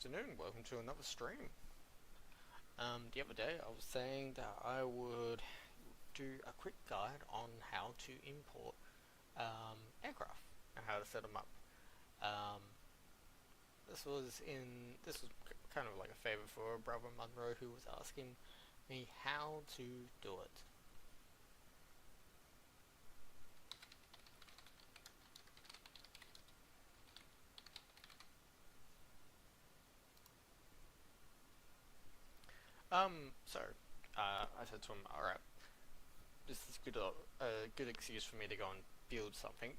afternoon, welcome to another stream. The other day I was saying that I would do a quick guide on how to import aircraft and how to set them up. Um, this was kind of like a favor for Brother Munro, who was asking me how to do it. So I said to him, alright, this is a good excuse for me to go and build something.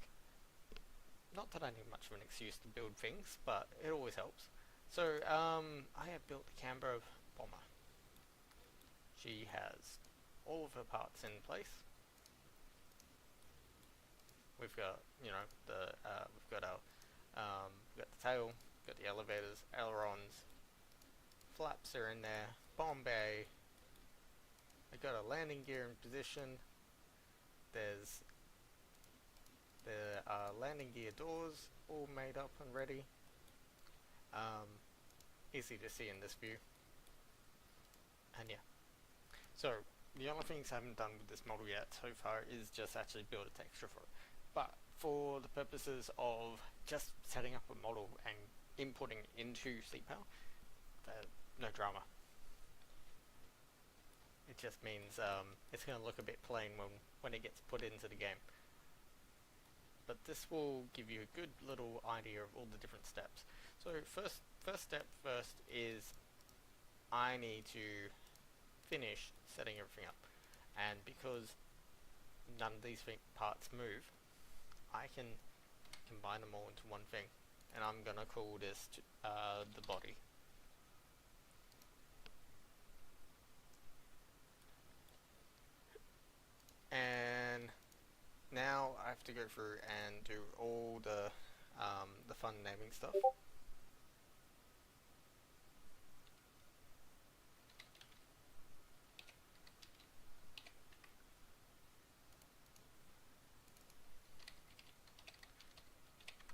Not that I need much of an excuse to build things, but it always helps. So I have built the Canberra bomber. She has all of her parts in place. We've got, we've got the tail, got the elevators, ailerons, flaps are in there, bomb bay. I got a landing gear in position. There's the landing gear doors all made up and ready. Easy to see in this view. And yeah. So the only things I haven't done with this model yet so far is just actually build a texture for it. But for the purposes of just setting up a model and inputting into CPAL, no drama. It just means it's going to look a bit plain when it gets put into the game. But this will give you a good little idea of all the different steps. So first step is I need to finish setting everything up, and because none of these parts move, I can combine them all into one thing, and I'm gonna call this the body. And now I have to go through and do all the fun naming stuff.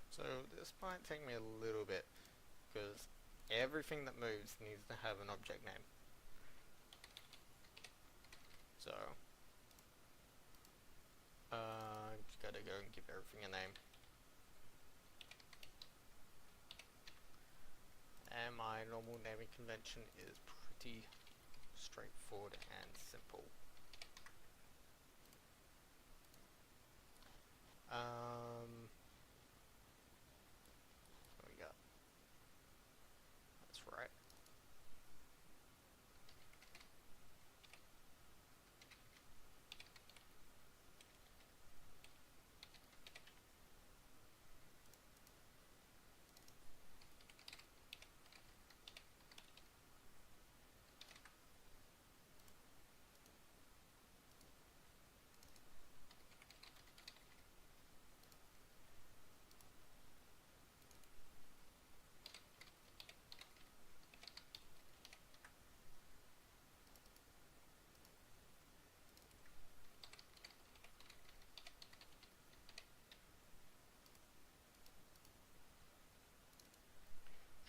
So this might take me a little bit, because everything that moves needs to have an object name. So just gotta go and give everything a name. And my normal naming convention is pretty straightforward and simple. What we got? That's right.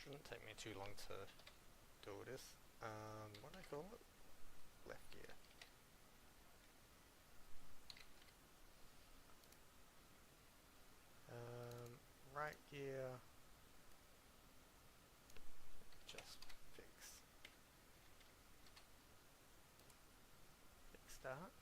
Shouldn't take me too long to do all this. What do I call it? Left gear. Right gear. Just fix that.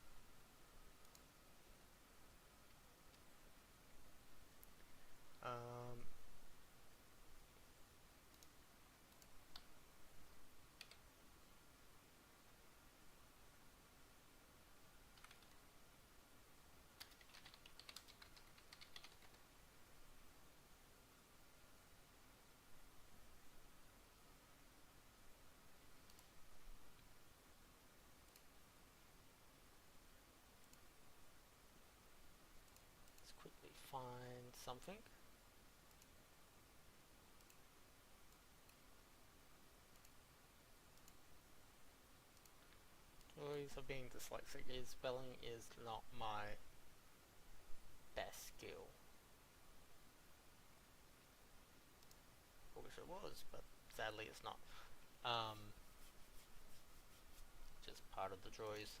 Let's quickly find something. Joys of being dyslexic is spelling is not my best skill. I wish it was, but sadly it's not. Just part of the joys.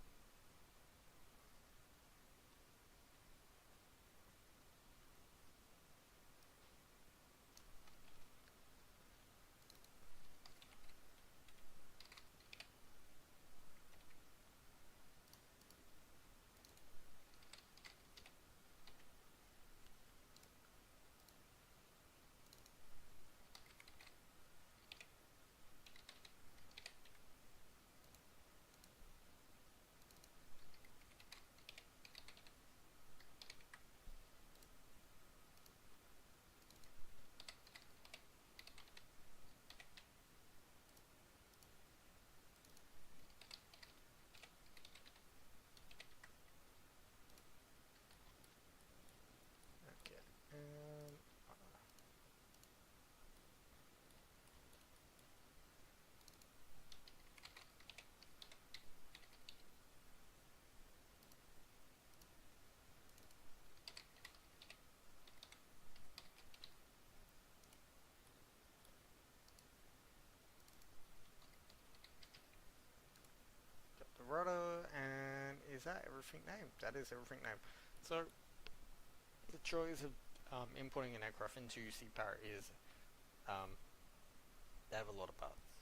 Okay. Got the rudder, and is that everything named? That is everything named. So the joys of importing an aircraft into CPAR is they have a lot of parts.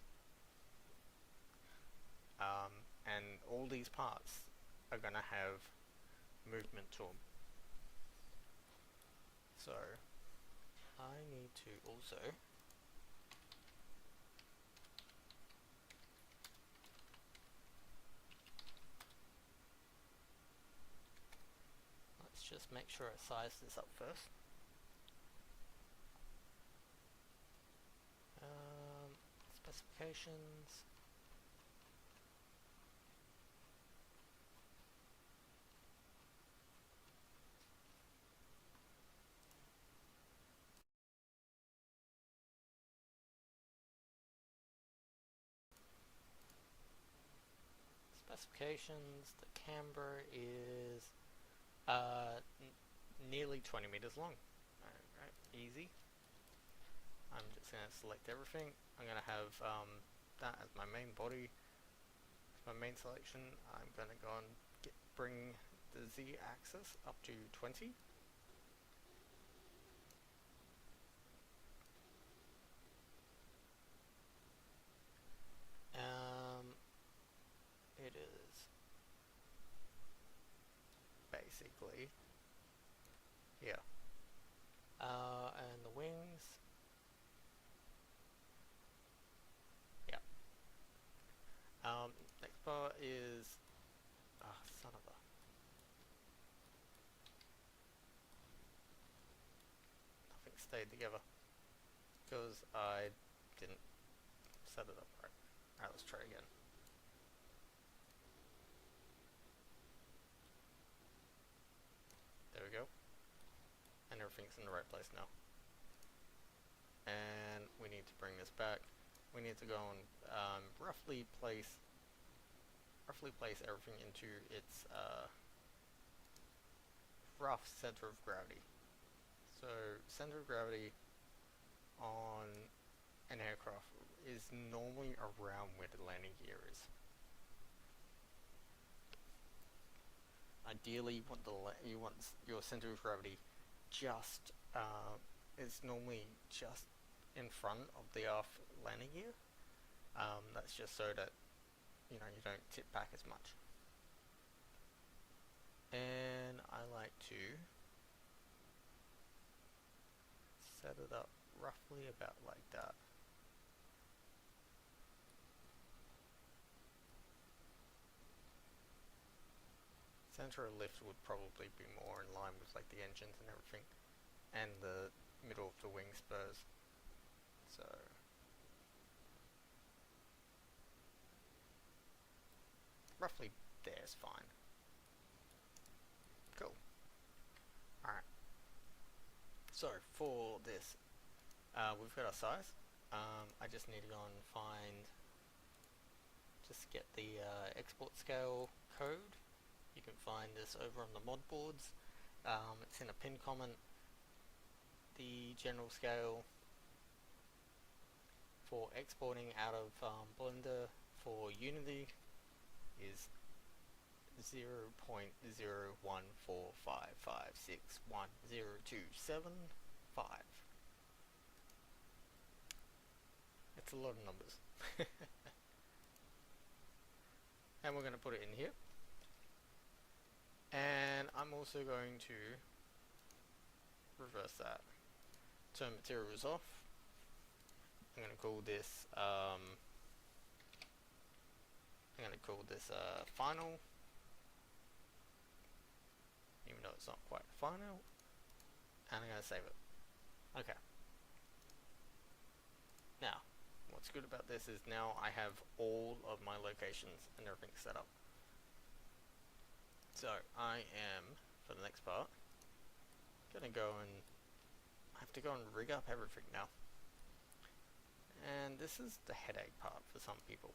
And all these parts are going to have movement to them. So I need to also let's just make sure I size this up first. Specifications. Specifications, the camber is nearly 20 meters long. Alright, easy. I'm just going to select everything. I'm going to have that as my main body, as my main selection. I'm going to go and bring the Z axis up to 20. It is basically here. And the wings, yeah. Next part is, son of a, nothing stayed together because I didn't set it up right. Alright, let's try again. There we go. And everything's in the right place now. And we need to bring this back. We need to go and roughly place everything into its rough center of gravity. So center of gravity on an aircraft is normally around where the landing gear is. Ideally, you want your center of gravity just it's normally just in front of the aft landing gear. That's just so that you don't tip back as much. And I like to set it up roughly about like that. Center of lift would probably be more in line with like the engines and everything, and the middle of the wing spurs. So roughly there's fine. Cool. Alright. So for this, we've got our size. I just need to go and just get the export scale code. You can find this over on the mod boards. It's in a pin comment. The general scale for exporting out of Blender for Unity is 0.0145561027.5. It's a lot of numbers. And we're going to put it in here. And I'm also going to reverse that. Turn materials off. I'm going to call this final, even though it's not quite final, and I'm going to save it. Okay. Now, what's good about this is now I have all of my locations and everything set up. So I am, for the next part, going to go and I have to go and rig up everything now. And this is the headache part for some people.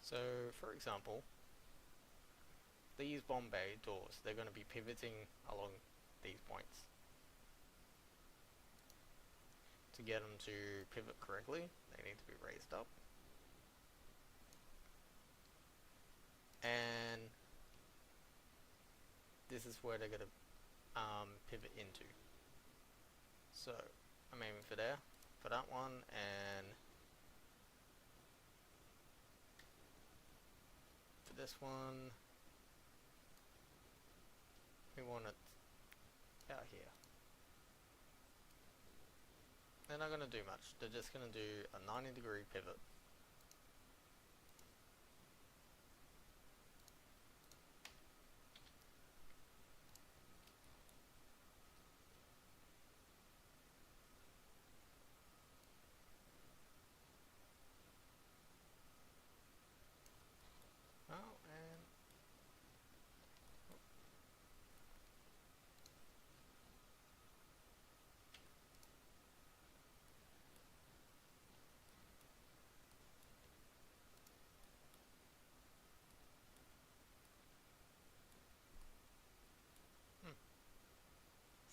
So, for example, these Bombay doors, they're going to be pivoting along these points. To get them to pivot correctly, they need to be raised up. And this is where they're going to pivot into. So, I'm aiming for there, for that one, and for this one, we want it out here. They're not going to do much, they're just going to do a 90-degree pivot.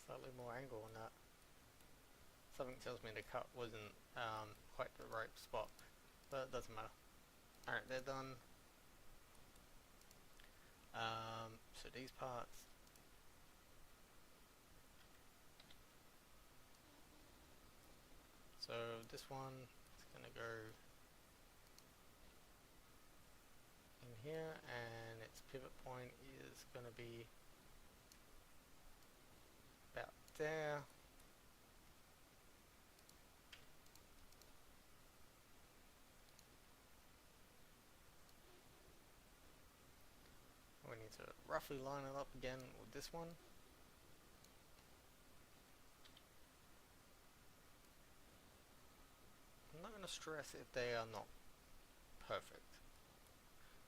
Slightly more angle on that. Something tells me the cut wasn't quite the right spot, but it doesn't matter. Alright, they're done. So these parts. So this one is going to go in here, and its pivot point is going to be about there. We need to roughly line it up again with this one. I'm not going to stress if they are not perfect,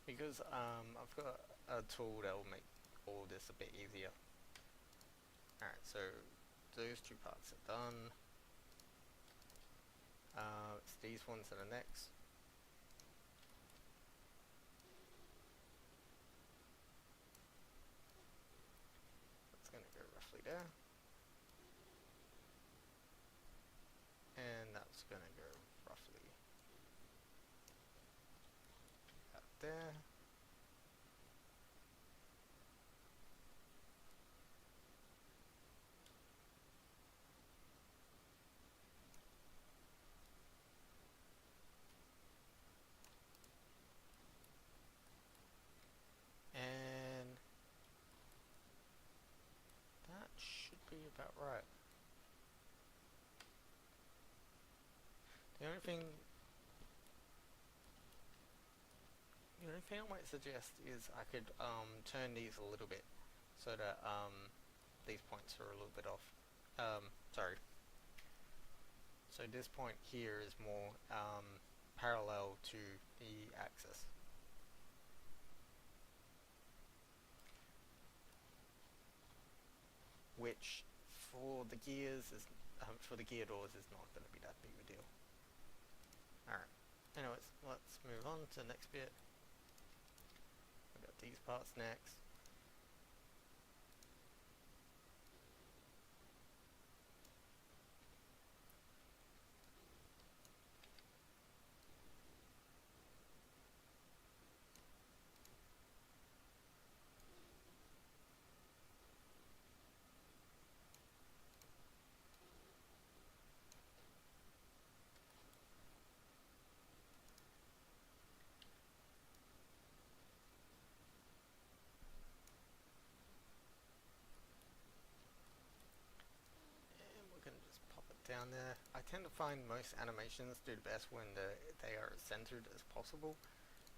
because I've got a tool that will make all this a bit easier. Alright, so those two parts are done. It's these ones that are next. It's going to go roughly there. And that's going to go roughly out there. And that should be about right. The only thing I might suggest is I could turn these a little bit so that these points are a little bit off. Sorry. So this point here is more parallel to the axis. Which for the gears is for the gear doors is not going to be that big of a deal. Alright. Anyways, let's move on to the next bit. We've got these parts next. around there. I tend to find most animations do the best when they are as centered as possible.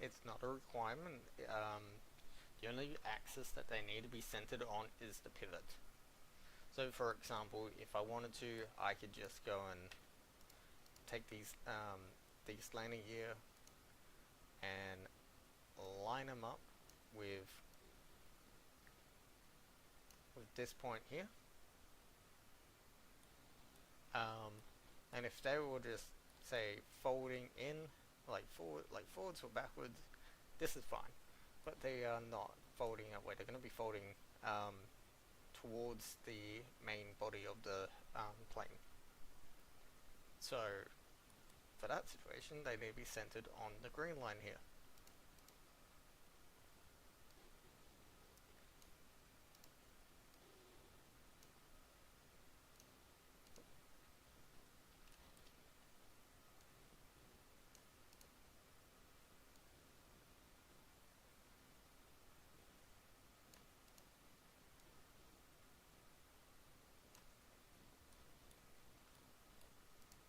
It's not a requirement. The only axis that they need to be centered on is the pivot. So for example, if I wanted to, I could just go and take these landing gear and line them up with this point here. And if they were just say folding in like forwards or backwards, this is fine. But they are not folding that way. They're going to be folding towards the main body of the plane. So for that situation, they need to be centered on the green line here.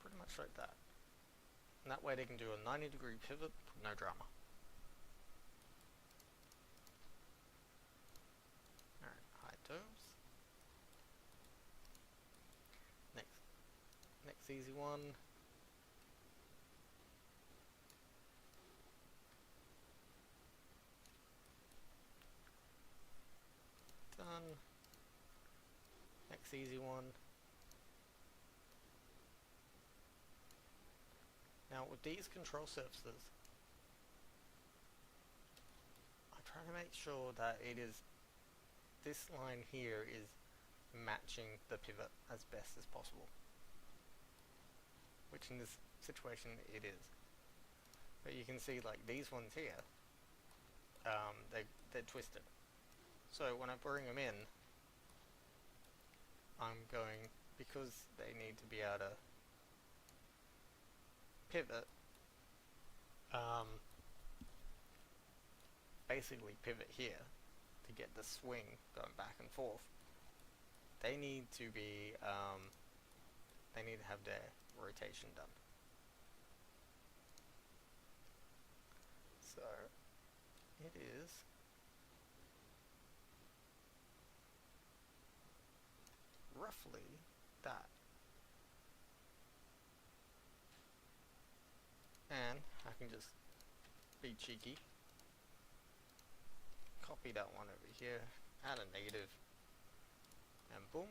Pretty much like that. And that way they can do a 90-degree pivot, no drama. Alright, hide those. Next easy one. Done. Next easy one. Now with these control surfaces, I try to make sure that this line here is matching the pivot as best as possible. Which in this situation it is. But you can see like these ones here, they're twisted. So when I bring them in, I'm going, because they need to be able to pivot, basically pivot here to get the swing going back and forth. They need to be, they need to have their rotation done. So it is roughly that. And I can just be cheeky, copy that one over here, add a negative, and boom.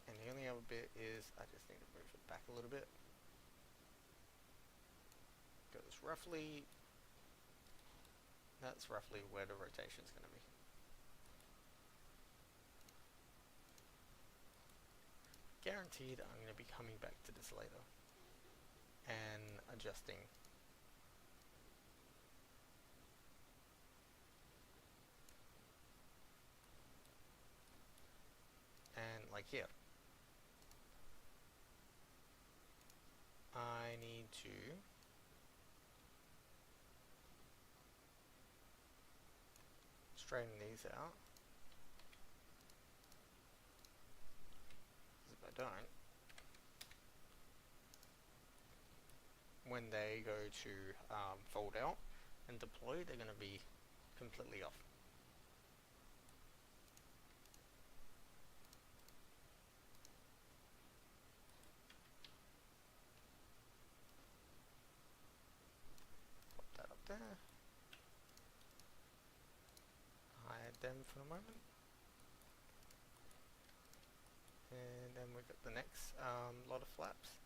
And the only other bit is I just need to move it back a little bit. Goes roughly, that's roughly where the rotation is going to be. Guaranteed I'm going to be coming back to this later and adjusting. And like here, I need to straighten these out. If I don't, when they go to fold out and deploy, they're going to be completely off. Pop that up there. Hide them for a moment. And then we've got the next lot of flaps.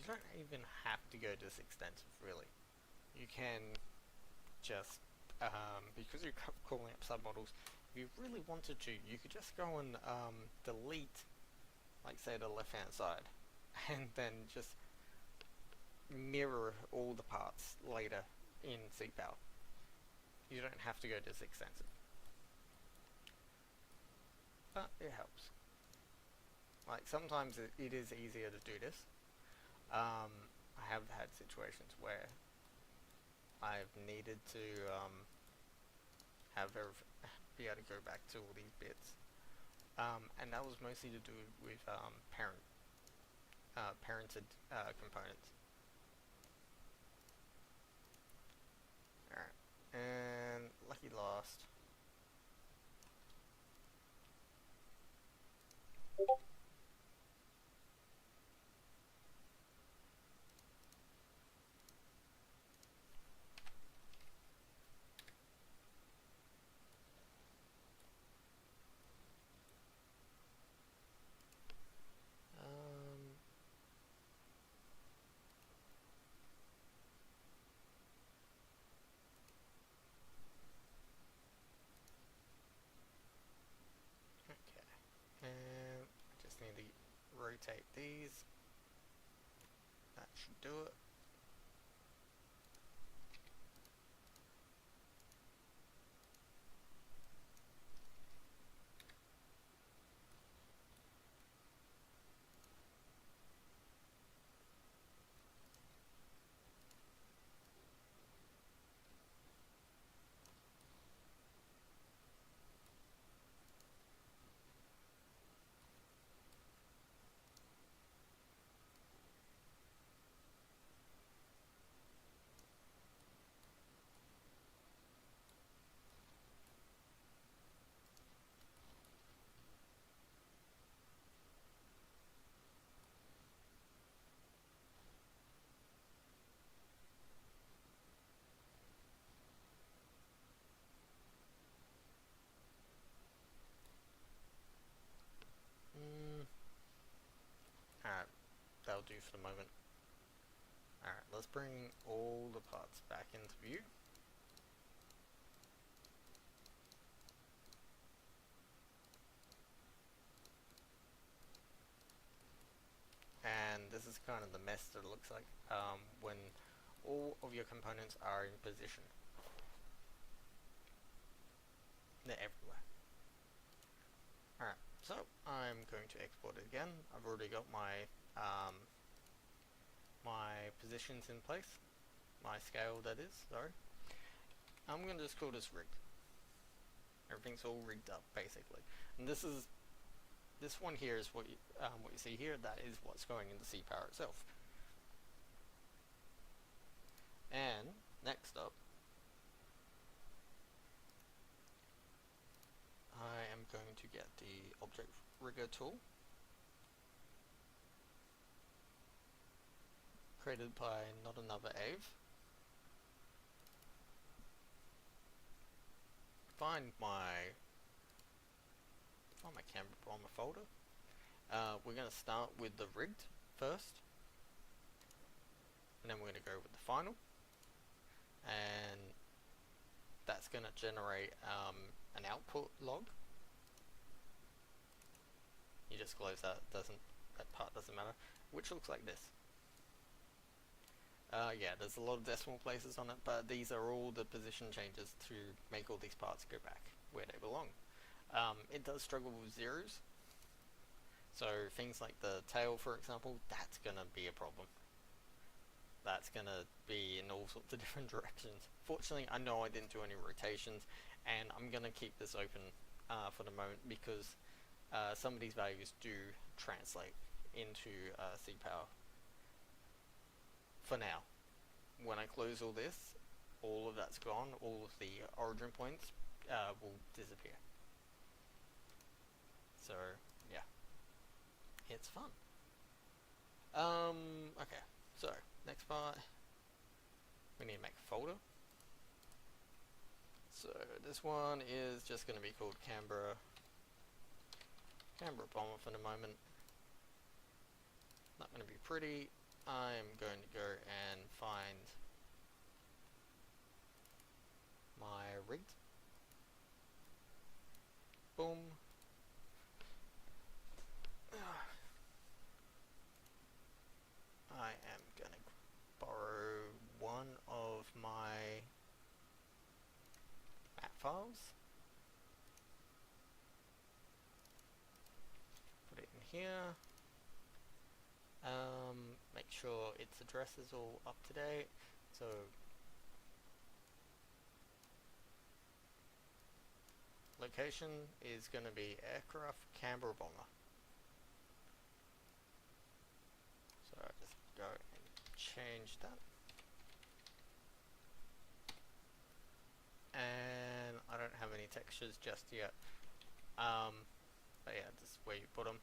you don't even have to go this extensive, really. You can just, because you're calling up submodels, if you really wanted to, you could just go and delete, like say, the left hand side, and then just mirror all the parts later in CPower. You don't have to go this extensive, but it helps. Like sometimes it is easier to do this. I have had situations where I've needed to be able to go back to all these bits, and that was mostly to do with parented components. Alright, and lucky last. Okay, and I just need to rotate these. That should do it. Alright, that'll do for the moment. Alright, let's bring all the parts back into view. And this is kind of the mess that it looks like when all of your components are in position. They're everywhere. Alright, so I'm going to export it again. I've already got my my positions in place. My scale, that is, sorry. I'm going to just call this rigged. Everything's all rigged up, basically. And this one here is what you see here. That is what's going into CPower itself. And next up, I am going to get the Object Rigger tool, created by not another Ave. Find my Canberra Bomber folder. We're going to start with the rigged first, and then we're going to go with the final, and that's going to generate an output log. You just close that. That part doesn't matter. Which looks like this. Yeah, there's a lot of decimal places on it, but these are all the position changes to make all these parts go back where they belong. It does struggle with zeros, so things like the tail, for example, that's going to be a problem. That's going to be in all sorts of different directions. Fortunately, I know I didn't do any rotations, and I'm going to keep this open for the moment because some of these values do translate into CPower. For now, when I close all this, all of that's gone, all of the origin points will disappear. So, yeah, it's fun. Okay, so, next part, we need to make a folder. So, this one is just going to be called Canberra Bomber for the moment. Not going to be pretty. I'm going to go and find my rig. Boom. I am going to borrow one of my map files. Put it in here. Make sure its address is all up to date. So location is going to be aircraft Canberra bomber. So I just go and change that. And I don't have any textures just yet. But yeah, this is where you put them.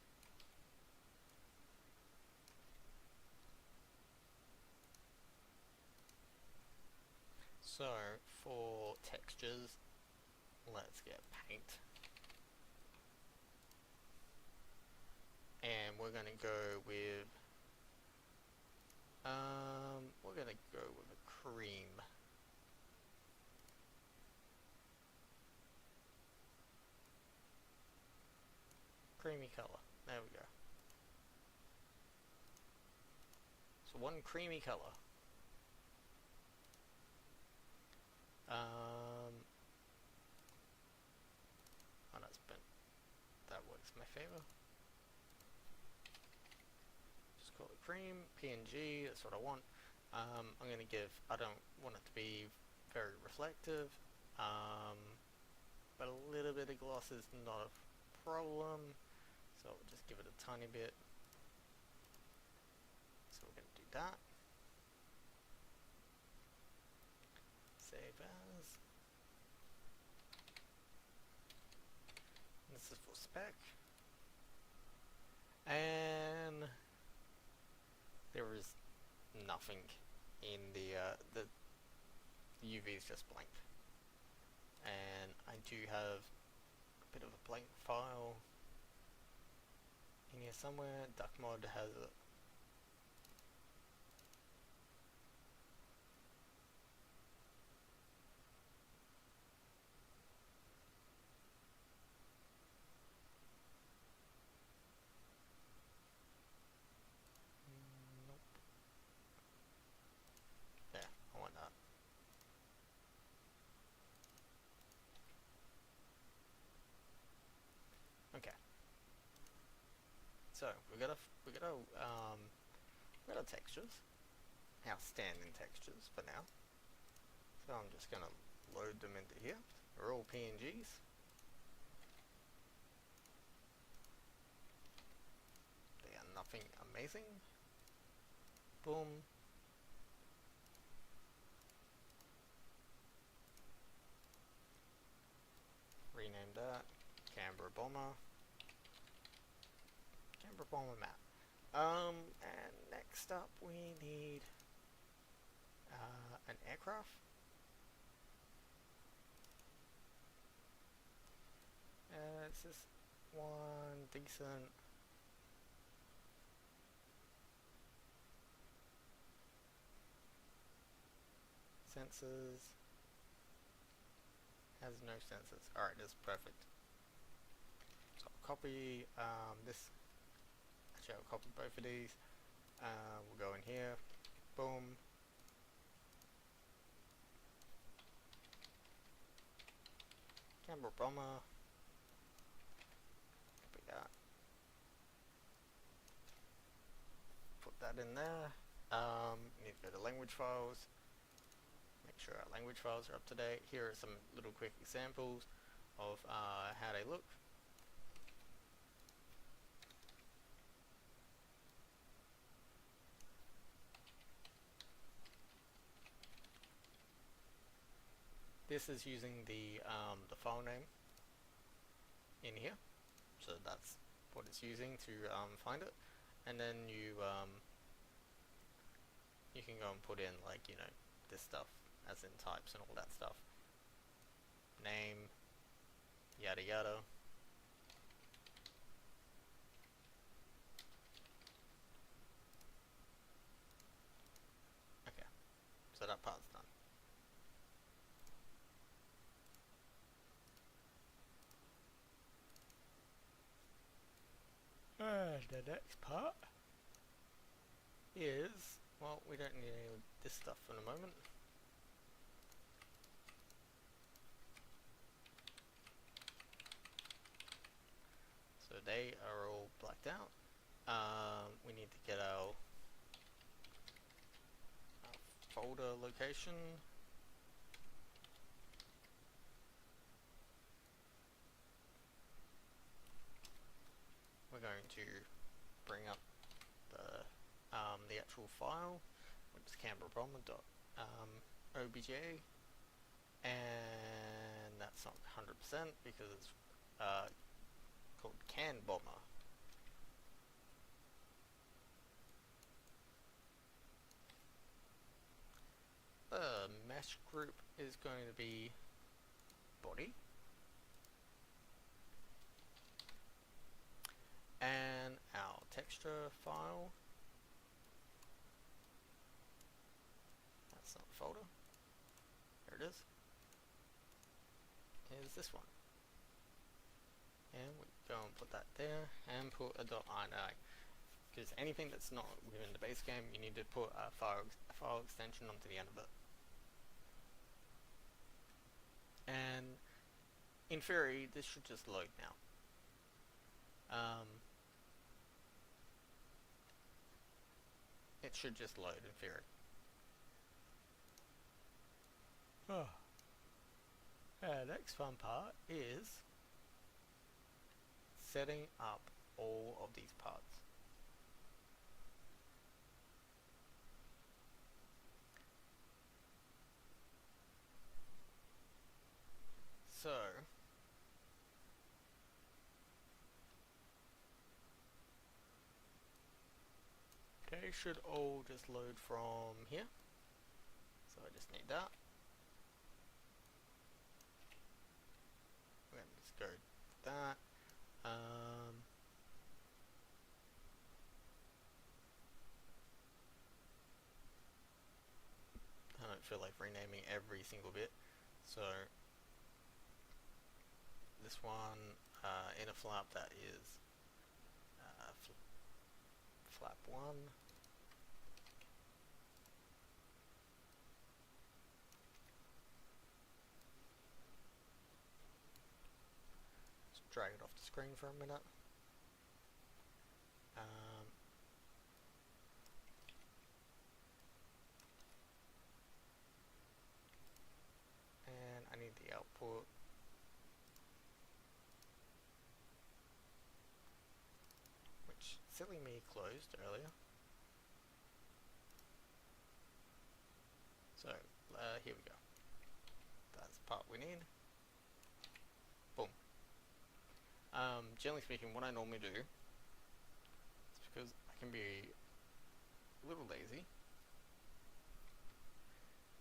So for textures, let's get paint. And we're going to go with a cream. Creamy color. There we go. So one creamy color. Oh, that's been, that works in my favor. Just call it cream, PNG, that's what I want. I'm going to give, I don't want it to be very reflective, but a little bit of gloss is not a problem, so we'll just give it a tiny bit. So we're going to do that. Save as. This is for spec. And there is nothing in the UV is just blank. And I do have a bit of a blank file in here somewhere. DuckMod has it. Nope. There, I want that. Okay. So we got our textures, our standing textures for now. So I'm just gonna load them into here. They're all PNGs. They are nothing amazing. Boom. Rename that Canberra Bomber. Canberra Bomber map. And next up we need an aircraft. It's just one decent. Sensors. Has no sensors. Alright, that's perfect. So I'll copy this. Actually, I'll copy both of these. We'll go in here. Boom. Canberra Bomber. Copy that. Put that in there. Need to go to language files. Make sure our language files are up to date. Here are some little quick examples of how they look. This is using the file name in here, so that's what it's using to find it, and then you can go and put in, like, you know, this stuff as in types and all that stuff, name, yada yada. the next part is, well, we don't need any of this stuff for the moment. So they are all blacked out. We need to get our folder location. We're going to bring up the actual file, which is canberrabomber.obj, and that's not 100% because it's called canbomber. The mesh group is going to be body, and our texture file, that's not the folder, there it is this one. And we go and put that there, and put a .ini, because anything that's not within the base game, you need to put a file extension onto the end of it. And in theory, this should just load now. It should just load in theory. Next fun part is setting up all of these parts. So they should all just load from here. So I just need that. We're going to just go that. I don't feel like renaming every single bit. So this one, inner flap, that is flap 1. Just drag it off the screen for a minute. And I need the output. Which, silly me, closed earlier. So, here we go. That's the part we need. Boom. Generally speaking, what I normally do, is because I can be a little lazy,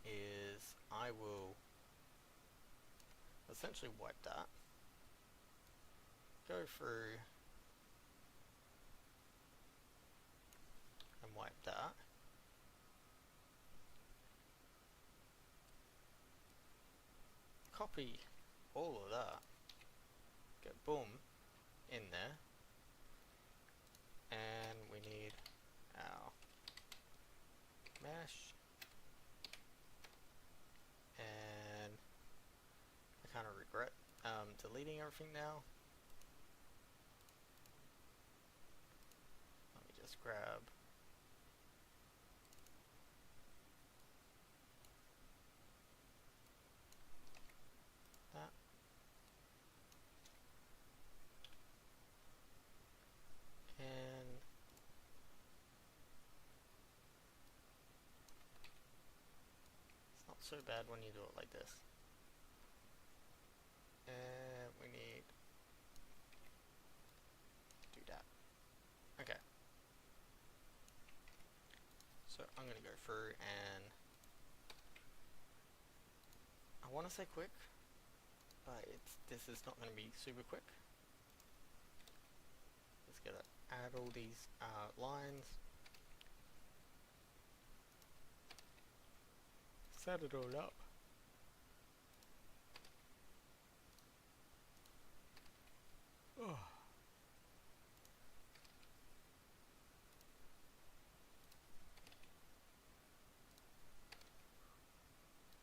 is I will essentially wipe that, go through and wipe that, copy all of that, get boom in there, and we need our mesh, and I kind of regret deleting everything now. Let me just grab that. And it's not so bad when you do it like this. And we need to do that. Okay. So I'm going to go through, and I want to say quick, but this is not going to be super quick. Just gotta add all these lines, set it all up.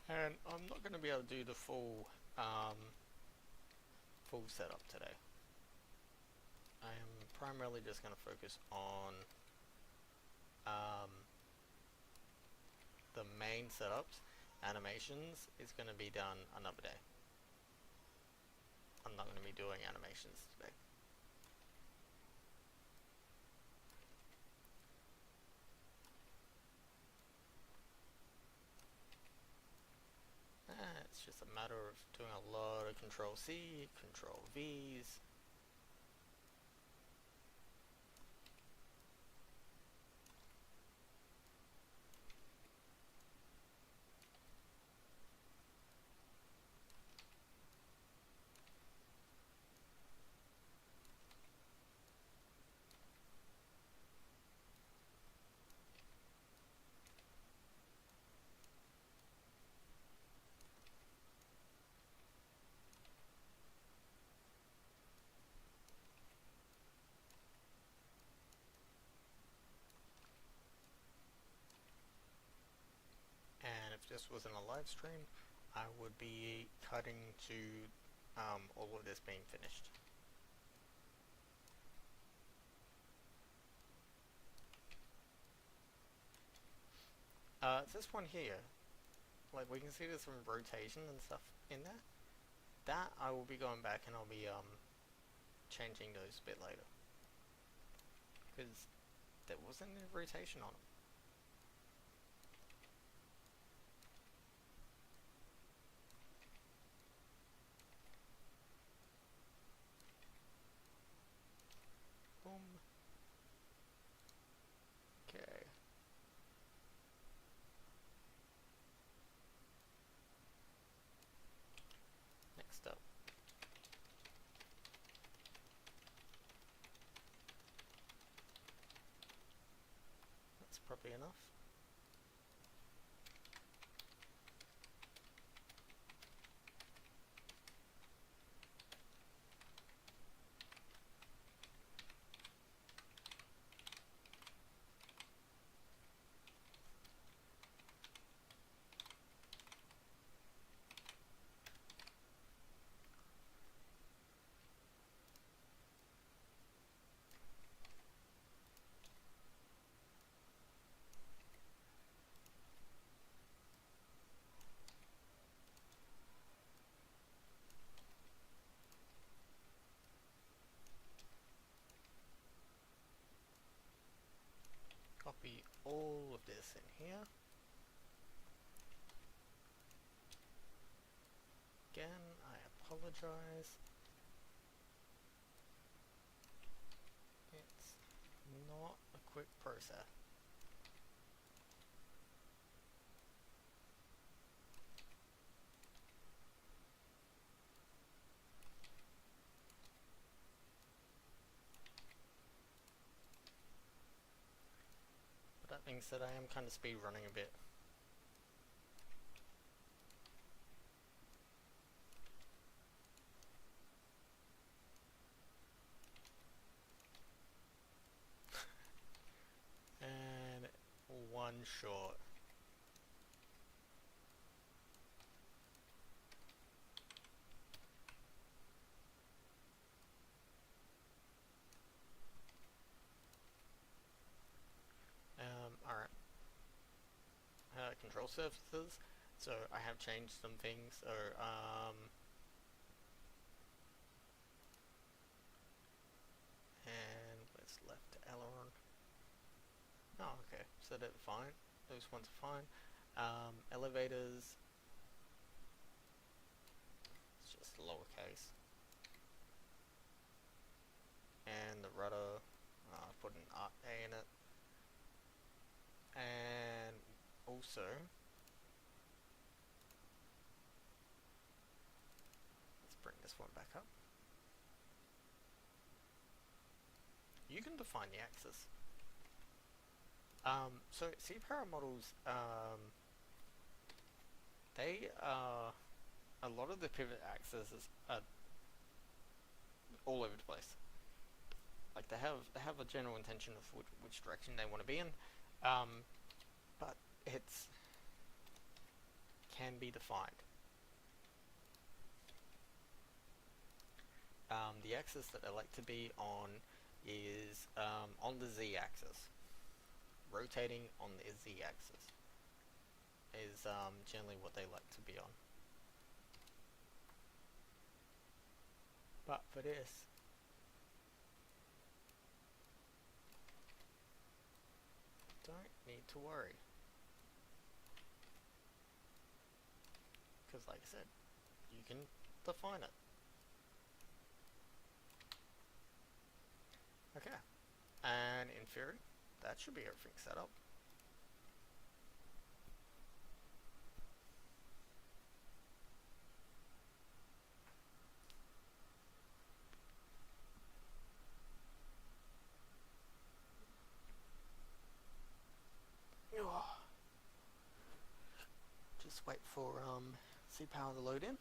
And I'm not going to be able to do the full setup today. I am primarily just going to focus on the main setups. Animations is going to be done another day. I'm not going to be doing animations today. It's just a matter of doing a lot of Control C, Control V's. And if this wasn't a live stream, I would be cutting to all of this being finished. This one here, like we can see there's some rotation and stuff in there. That I will be going back and I'll be changing those a bit later, because there wasn't any rotation on them. Boom. Okay. Next up. That's probably enough. Copy all of this in here. Again, I apologize. It's not a quick process. But that being said, I am kind of speed running a bit. And one short. Alright. Control surfaces. So I have changed some things. So, and what's left? Aileron. Oh, okay. So that's fine. Those ones are fine. Elevators. It's just lowercase. And the rudder. Put an A in it. And also, let's bring this one back up. You can define the axis. So C-Power models, they are, a lot of the pivot axes are all over the place. Like they have a general intention of which direction they want to be in, but it's can be defined. The axis that I like to be on is on the z-axis. Rotating on the z-axis is generally what they like to be on. But for this, don't need to worry, because like I said, you can define it. Okay, and in theory, that should be everything set up. Just wait for CPower to load in.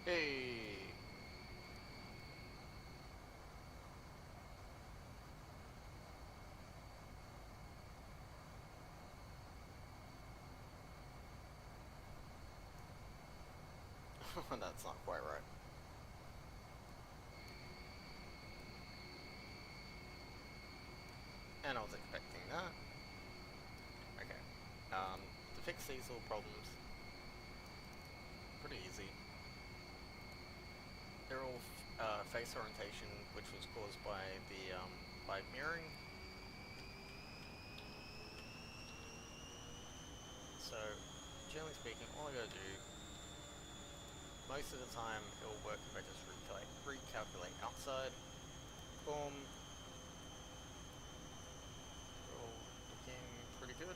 Hey! That's not quite right. And I was expecting that. Okay. To fix these little problems, pretty easy. They're all face orientation, which was caused by the by mirroring. So, generally speaking, all I gotta do, most of the time, it'll work if I just recalculate outside. Boom. They're all looking pretty good.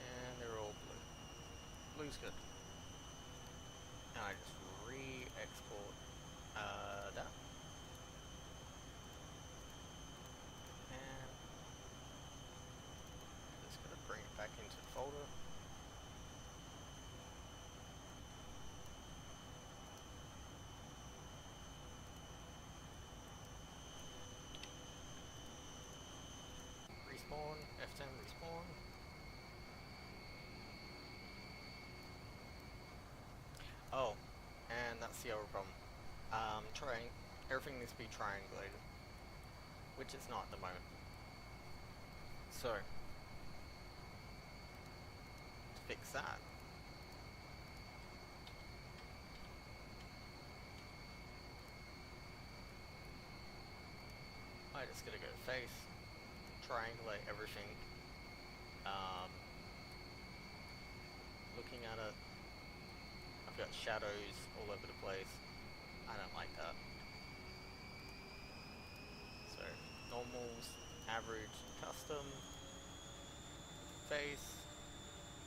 And they're all blue. Blue's good. Now I just re-export that. And just gonna bring it back into the folder. Respawn, F10 respawn. Oh, and that's the other problem. Everything needs to be triangulated, which it's not at the moment. So, to fix that, I just gotta go to face, triangulate everything. Looking at it, I've got shadows all over the place. I don't like that. So, normals, average, custom, face,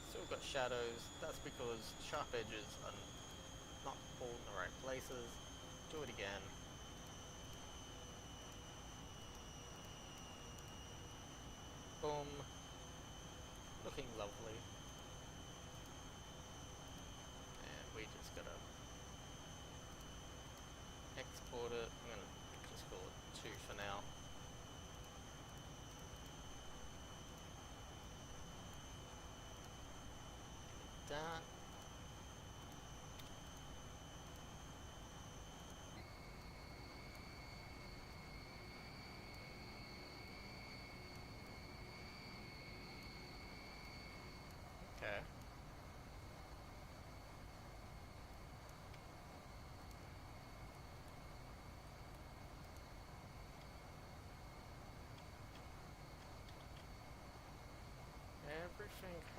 still got shadows. That's because sharp edges are not all in the right places. Do it again. Boom. Looking lovely. And we just gotta export it. I'm gonna just call it 2 for now. That.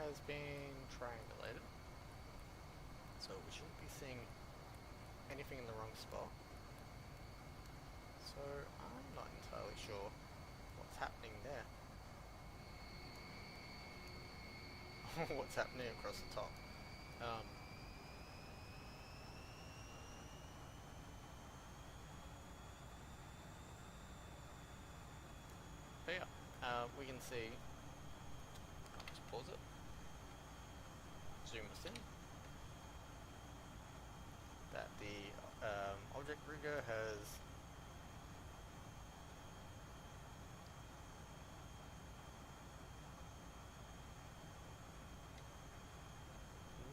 has been triangulated, so we shouldn't be seeing anything in the wrong spot. So I'm not entirely sure what's happening there. What's happening across the top. But yeah, we can see, I'll just pause it, zoom us in, that the object rigger has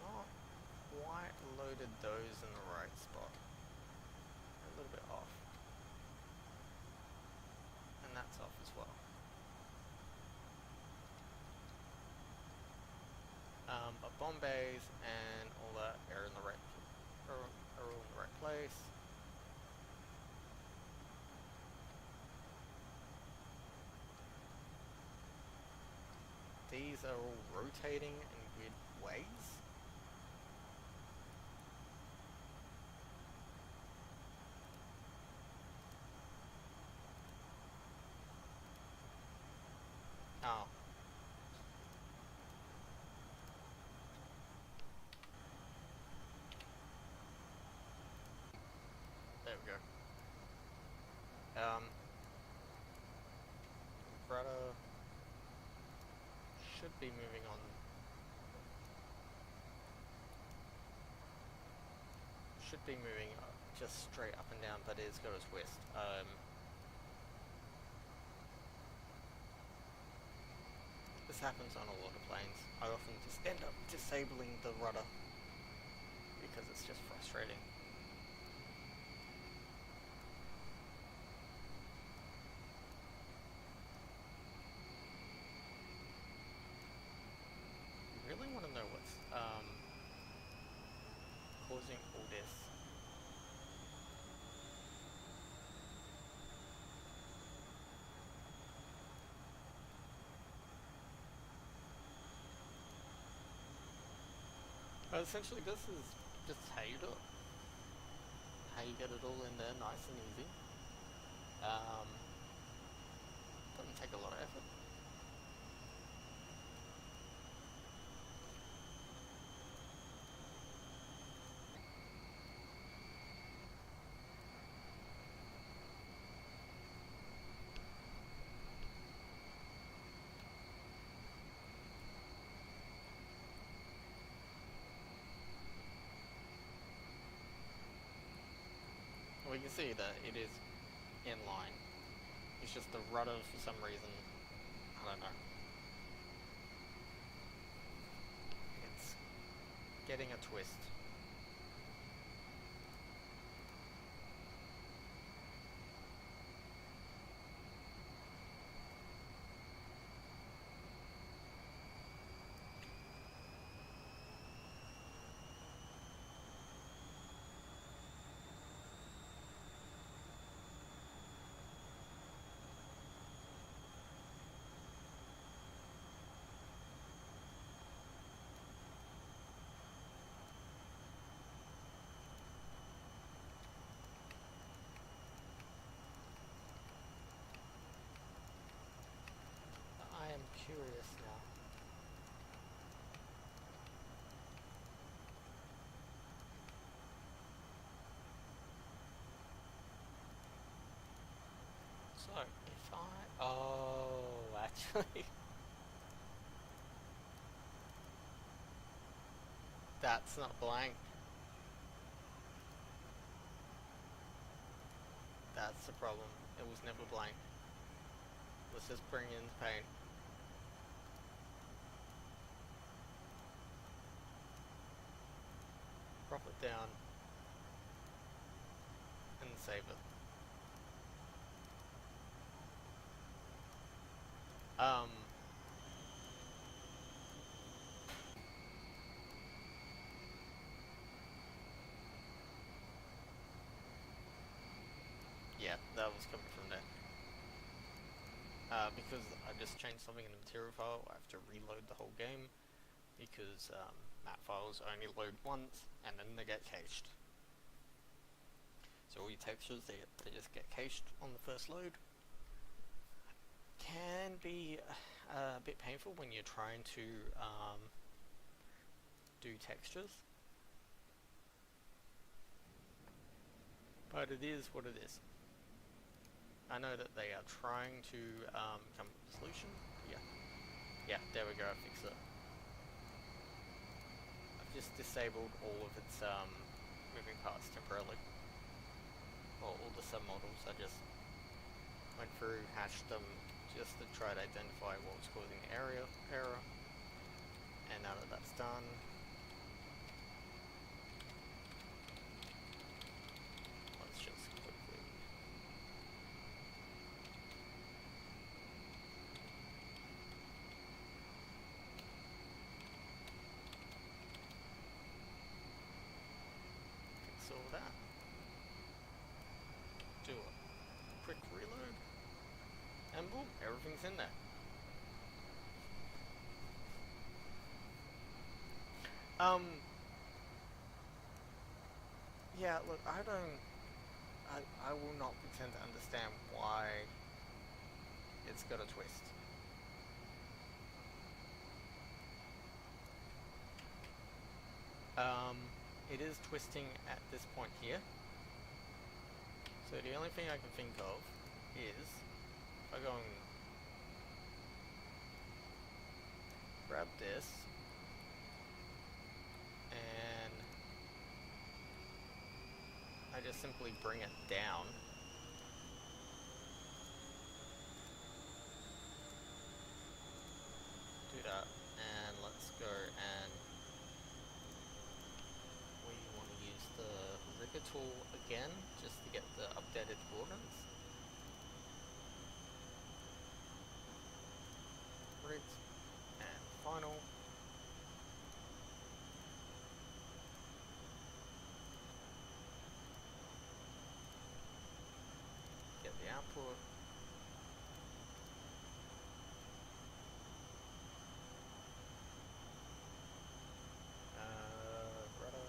not quite loaded those in the right spot. A little bit off. And that's off as well. But Bombays and all that are in the right, are all in the right place. These are all rotating in weird ways. Oh. There we go. Rudder should be moving on. Should be moving just straight up and down, but it's got a twist. This happens on a lot of planes. I often just end up disabling the rudder because it's just frustrating. You really want to know what's causing all this. Essentially, this is just how you do it. How you get it all in there nice and easy. Doesn't take a lot of effort. We can see that it is in line. It's just the rudder for some reason, I don't know. It's getting a twist. I am curious now. So, if I... Oh, actually... That's not blank. That's the problem. It was never blank. Let's just bring in the paint. Drop it down. And save it. Yeah, that was coming from there. Because I just changed something in the material file, I have to reload the whole game. because map files only load once and then they get cached. So all your textures, they just get cached on the first load. Can be a bit painful when you're trying to do textures, but it is what it is. I know that they are trying to come up with a solution. Yeah, there we go, I fixed it. I've just disabled all of its moving parts temporarily. Well, all the submodels, I just went through, hashed them, just to try to identify what was causing the error. And now that that's done, let's just quickly fix all that. Do a quick reload, and boom, everything's in there. Yeah, look, I will not pretend to understand why it's got a twist. It is twisting at this point here. So the only thing I can think of is, if I go and grab this, and I just simply bring it down. Do that, and let's go, and we want to use the rigger tool again, just to get the updated coordinates. Rigged, and final. Get the output. Rudder.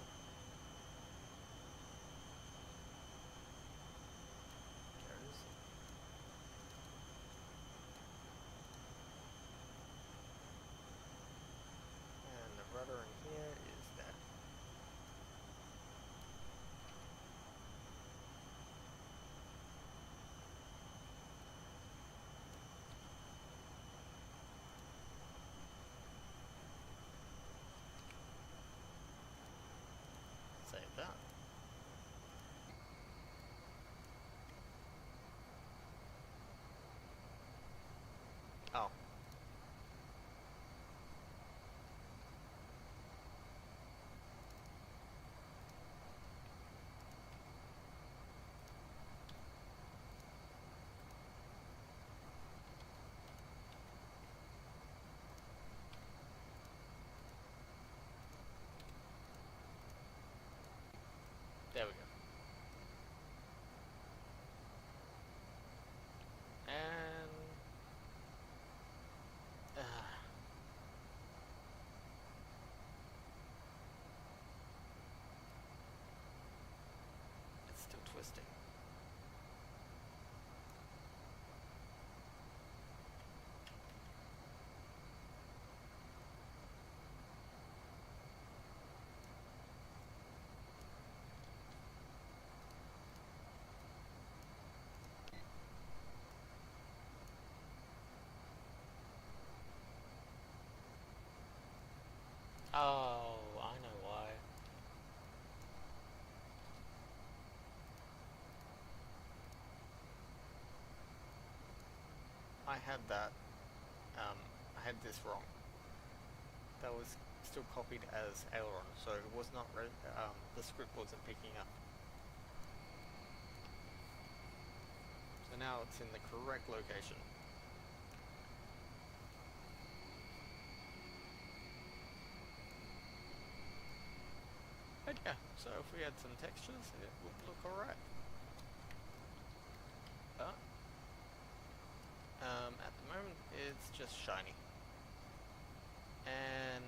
Goes. And the rudder in here is that. Save that. Oh. There we go. And it's still twisting. Oh, I know why. I had that, I had this wrong. That was still copied as aileron, so it was not, the script wasn't picking up. So now it's in the correct location. But yeah, so if we add some textures, it would look alright. But at the moment it's just shiny. And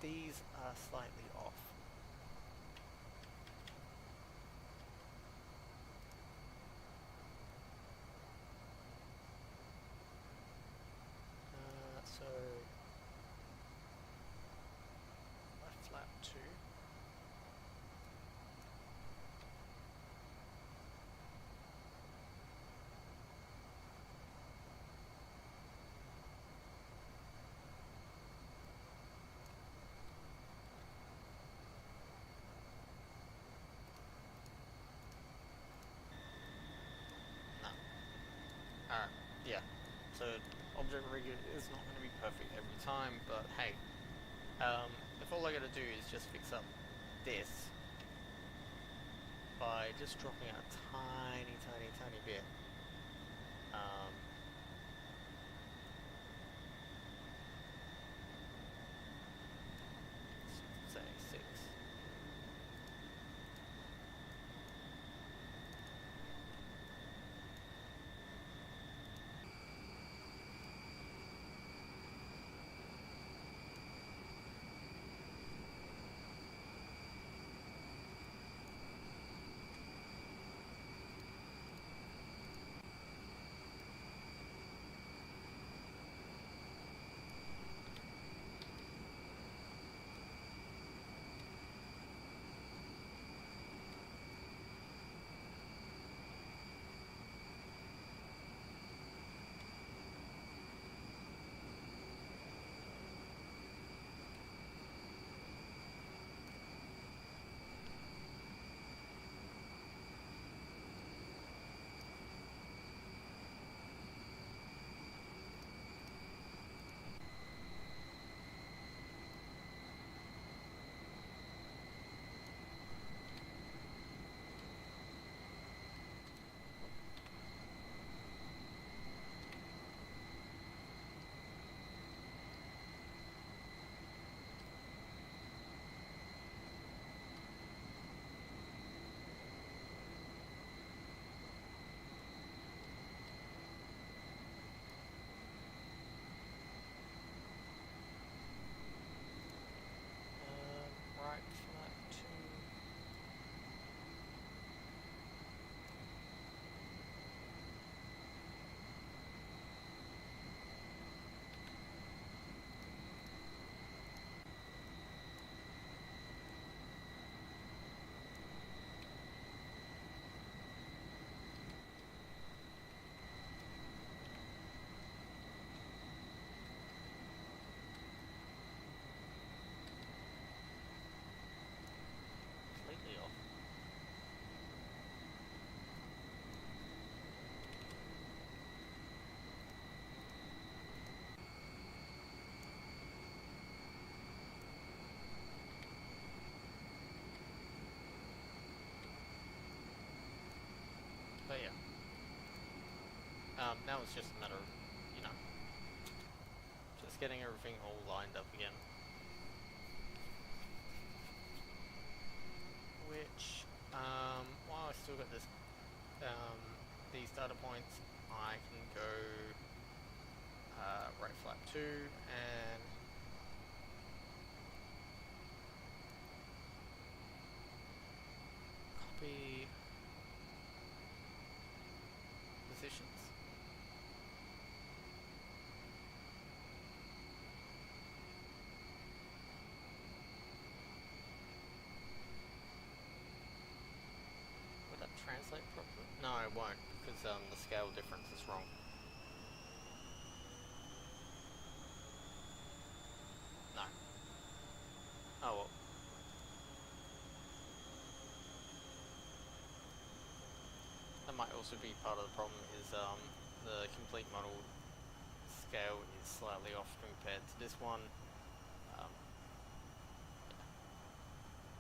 these are slightly off. So left flap 2. No. Alright, yeah. So object rig is not going to be perfect every time, but hey, if all I got to do is just fix up this by just dropping a tiny bit, say 6. Right flap 2. Completely off. But yeah. Now it's just a matter of, you know, just getting everything all lined up again. Which, while I still got this, these data points, I can go right flap 2 and copy positions. Would that translate properly? No, it won't, because the scale difference is wrong. No. Oh well. That might also be part of the problem, is the complete model scale is slightly off compared to this one.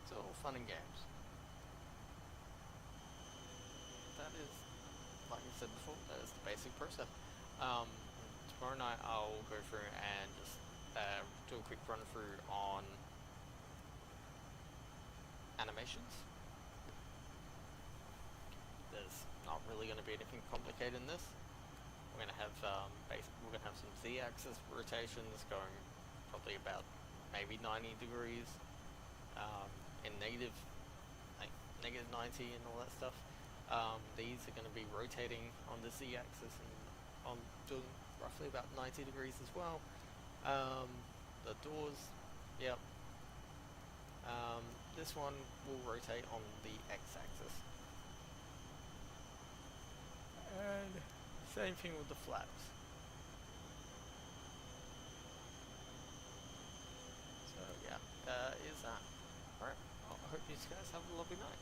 It's all fun and games. That is, like I said before, that is the basic process. Tomorrow night I'll go through and just do a quick run through on animations. There's not really going to be anything complicated in this. We're going to have some z-axis rotations going probably about maybe 90 degrees, and negative, like negative 90 and all that stuff. These are going to be rotating on the z-axis and on doing roughly about 90 degrees as well. The doors, yep. This one will rotate on the x-axis. And same thing with the flaps. So yeah, that is that. Alright, I hope you guys have a lovely night.